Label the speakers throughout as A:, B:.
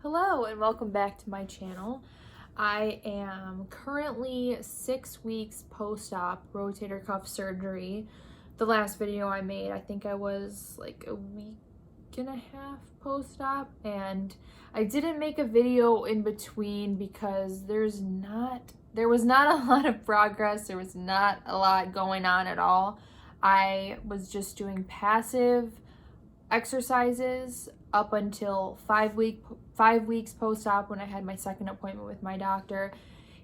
A: Hello and welcome back to my channel. I am currently 6 weeks post-op rotator cuff surgery. The last video I made, I think I was like a week and a half post-op, and I didn't make a video in between because there was not a lot of progress. There was not a lot going on at all. I was just doing passive exercises up until 5 weeks post-op when I had my second appointment with my doctor.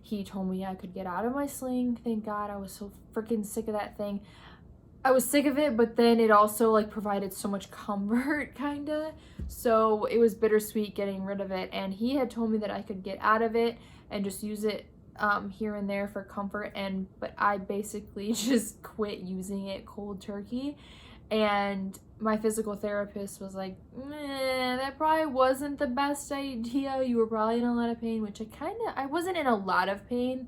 A: He told me I could get out of my sling. Thank God. I was so freaking sick of that thing. I was sick of it, but then it also like provided so much comfort kinda. So it was bittersweet getting rid of it, and he had told me that I could get out of it and just use it here and there for comfort, but I basically just quit using it cold turkey. And my physical therapist was like, that probably wasn't the best idea. You were probably in a lot of pain, which I wasn't in a lot of pain.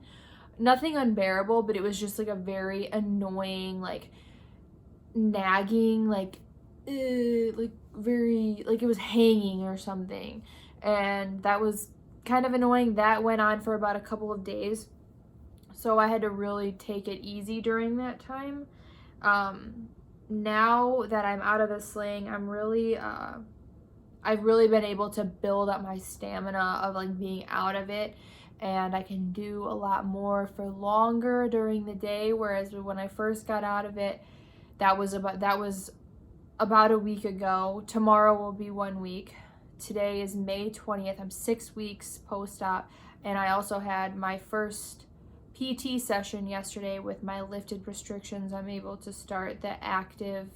A: Nothing unbearable, but it was just like a very annoying, like nagging, like very, like it was hanging or something. And that was kind of annoying. That went on for about a couple of days. So I had to really take it easy during that time. Now that I'm out of the sling, I've really been able to build up my stamina of like being out of it, and I can do a lot more for longer during the day, whereas when I first got out of it, that was about a week ago. Tomorrow will be 1 week. Today is May 20th. I'm 6 weeks post-op, and I also had my first PT session yesterday with my lifted restrictions. I'm able to start the active,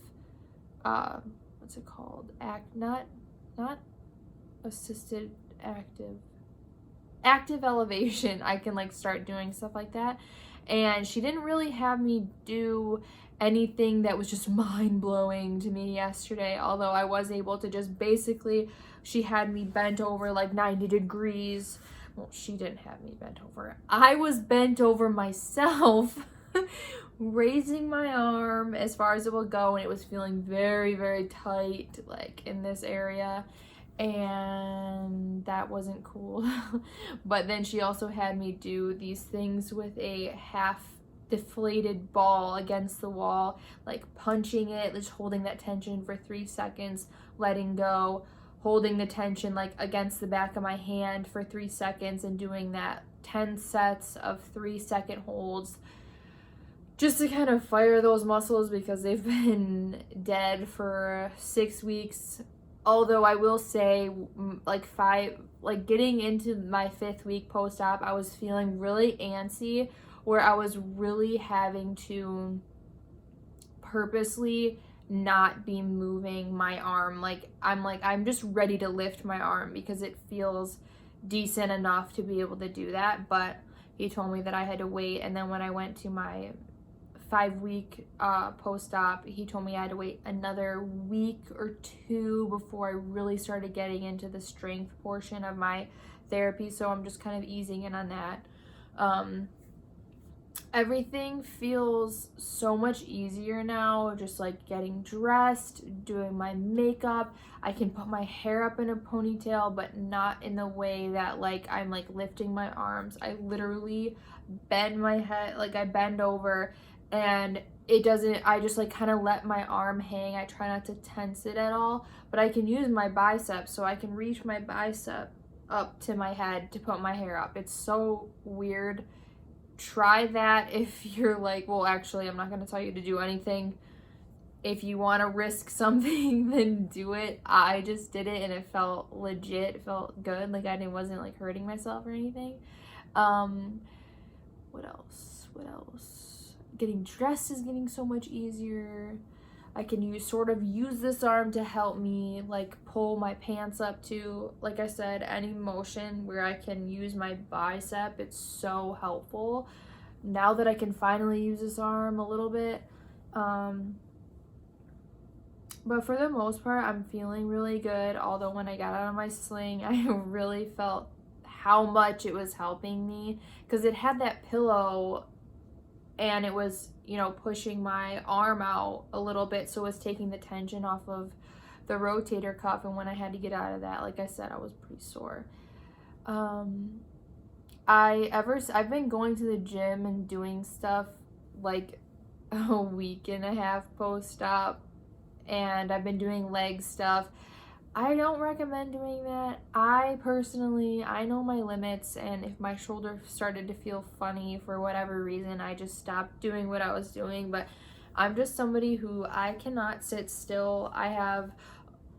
A: what's it called? Not assisted, active elevation. I can like start doing stuff like that. And she didn't really have me do anything that was just mind-blowing to me yesterday, although I was able to just basically, she had me bent over like 90 degrees. Well, she didn't have me bent over. I was bent over myself, raising my arm as far as it will go, and it was feeling very, very tight, like in this area, and that wasn't cool. But then she also had me do these things with a half deflated ball against the wall, like punching it, just holding that tension for 3 seconds, letting go, holding the tension like against the back of my hand for 3 seconds, and doing that 10 sets of 3-second holds just to kind of fire those muscles because they've been dead for 6 weeks. Although I will say, getting into my 5th week post-op, I was feeling really antsy, where I was really having to purposely not be moving my arm. I'm just ready to lift my arm because it feels decent enough to be able to do that. But he told me that I had to wait, and then when I went to my 5-week post-op, he told me I had to wait another week or 2 before I really started getting into the strength portion of my therapy. So I'm just kind of easing in on that. Everything feels so much easier now, just like getting dressed, doing my makeup. I can put my hair up in a ponytail, but not in the way that like I'm like lifting my arms. I literally bend my head, like I bend over, and it doesn't, I just like kind of let my arm hang. I try not to tense it at all, but I can use my biceps, so I can reach my bicep up to my head to put my hair up. It's so weird. Try that if you're like, well, actually, I'm not going to tell you to do anything. If you want to risk something, then do it. I just did it, and it felt legit. It felt good. Like I wasn't like hurting myself or anything. What else? Getting dressed is getting so much easier. I can use this arm to help me like pull my pants up too. Like I said, any motion where I can use my bicep, it's so helpful. Now that I can finally use this arm a little bit. But for the most part, I'm feeling really good. Although when I got out of my sling, I really felt how much it was helping me, because it had that pillow and it was, pushing my arm out a little bit, so it was taking the tension off of the rotator cuff, and when I had to get out of that, like I said, I was pretty sore. I've been going to the gym and doing stuff like a week and a half post-op, and I've been doing leg stuff. I don't recommend doing that. I know my limits, and if my shoulder started to feel funny for whatever reason, I just stopped doing what I was doing. But I'm just somebody who I cannot sit still. I have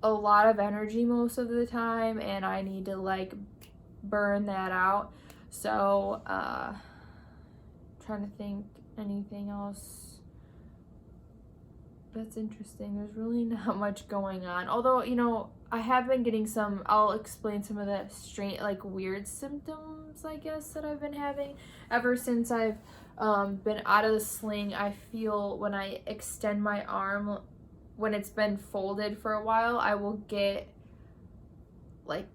A: a lot of energy most of the time, and I need to like burn that out. So, trying to think anything else that's interesting. There's really not much going on. Although, you know, I have been getting I'll explain some of the like weird symptoms, I guess, that I've been having. Ever since I've been out of the sling, I feel when I extend my arm, when it's been folded for a while, I will get like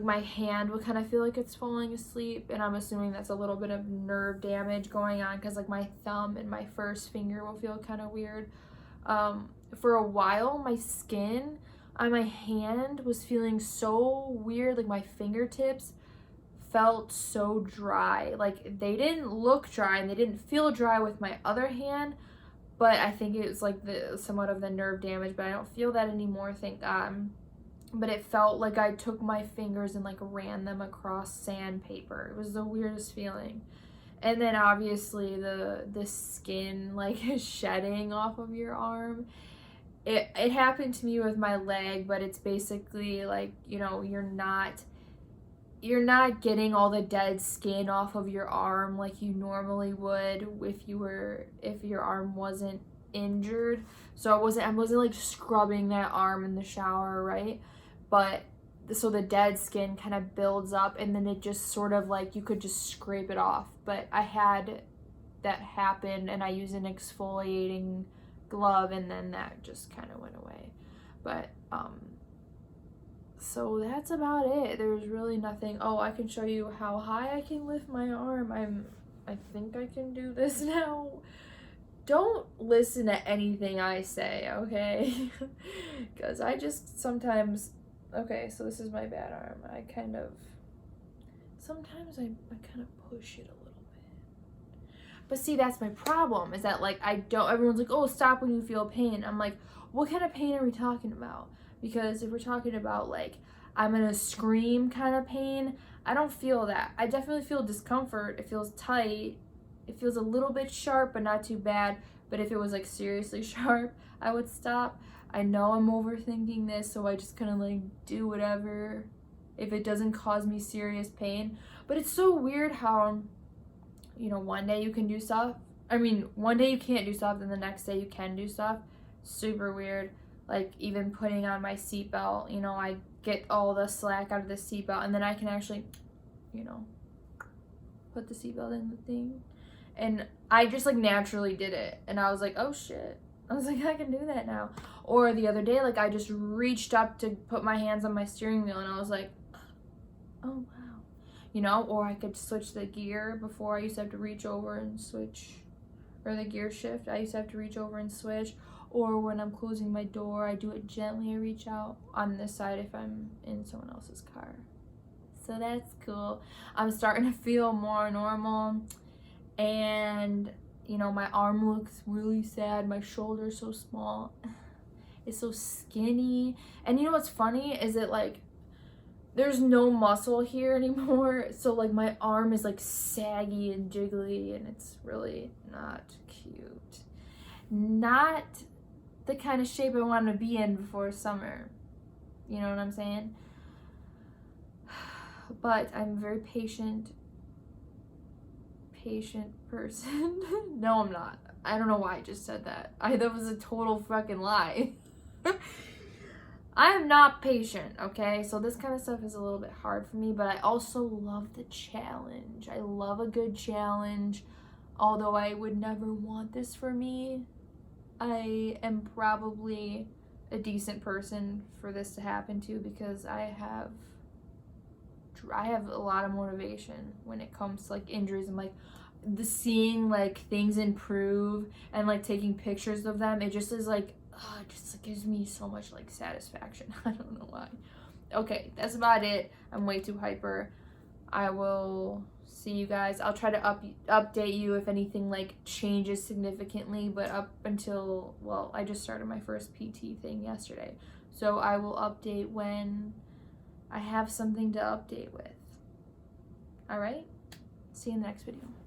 A: my hand will kind of feel like it's falling asleep, and I'm assuming that's a little bit of nerve damage going on, because like my thumb and my first finger will feel kind of weird. For a while, my skin on my hand was feeling so weird, like my fingertips felt so dry. Like they didn't look dry and they didn't feel dry with my other hand, but I think it was like somewhat of the nerve damage, but I don't feel that anymore, thank God. But it felt like I took my fingers and like ran them across sandpaper. It was the weirdest feeling. And then obviously the skin like shedding off of your arm. It happened to me with my leg, but it's basically like, you know, you're not getting all the dead skin off of your arm like you normally would if your arm wasn't injured. So I wasn't like scrubbing that arm in the shower, right? But so the dead skin kind of builds up, and then it just sort of like you could just scrape it off. But I had that happen, and I used an exfoliating glove, and then that just kind of went away. But so that's about it. There's really nothing. Oh, I can show you how high I can lift my arm. I think I can do this now. Don't listen to anything I say, okay? Because I just sometimes... Okay, so this is my bad arm. Sometimes I kind of push it a little bit. But see, that's my problem, is that like everyone's like, oh, stop when you feel pain. I'm like, what kind of pain are we talking about? Because if we're talking about like, I'm gonna scream kind of pain, I don't feel that. I definitely feel discomfort. It feels tight. It feels a little bit sharp, but not too bad. But if it was like seriously sharp, I would stop. I know I'm overthinking this, so I just kind of like do whatever if it doesn't cause me serious pain. But it's so weird how, you know, one day you can do stuff. I mean, one day you can't do stuff, and the next day you can do stuff. Super weird. Like even putting on my seatbelt, you know, I get all the slack out of the seatbelt, and then I can actually, you know, put the seatbelt in the thing. And I just like naturally did it, and I was like, oh shit. I was like, I can do that now. Or the other day, like I just reached up to put my hands on my steering wheel, and I was like, oh wow. You know, or I could switch the gear. Before, I used to have to reach over and switch, or the gear shift, I used to have to reach over and switch. Or when I'm closing my door, I do it gently. I reach out on this side if I'm in someone else's car. So that's cool. I'm starting to feel more normal, and you know, my arm looks really sad. My shoulder's so small. It's so skinny. And you know what's funny is that like there's no muscle here anymore. So like my arm is like saggy and jiggly, and it's really not cute. Not the kind of shape I want to be in before summer. You know what I'm saying? But I'm a very patient person. No, I'm not. I don't know why I just said that. That was a total fucking lie. I am not patient, okay? So this kind of stuff is a little bit hard for me, but I also love the challenge. I love a good challenge. Although I would never want this for me, I am probably a decent person for this to happen to, because I have a lot of motivation when it comes to like injuries, and like seeing like things improve and like taking pictures of them. It just is like it just gives me so much like satisfaction. I don't know why. Okay, that's about it. I'm way too hyper. I will see you guys. I'll try to update you if anything like changes significantly, but up until, well, I just started my first PT thing yesterday. So I will update when I have something to update with. All right? See you in the next video.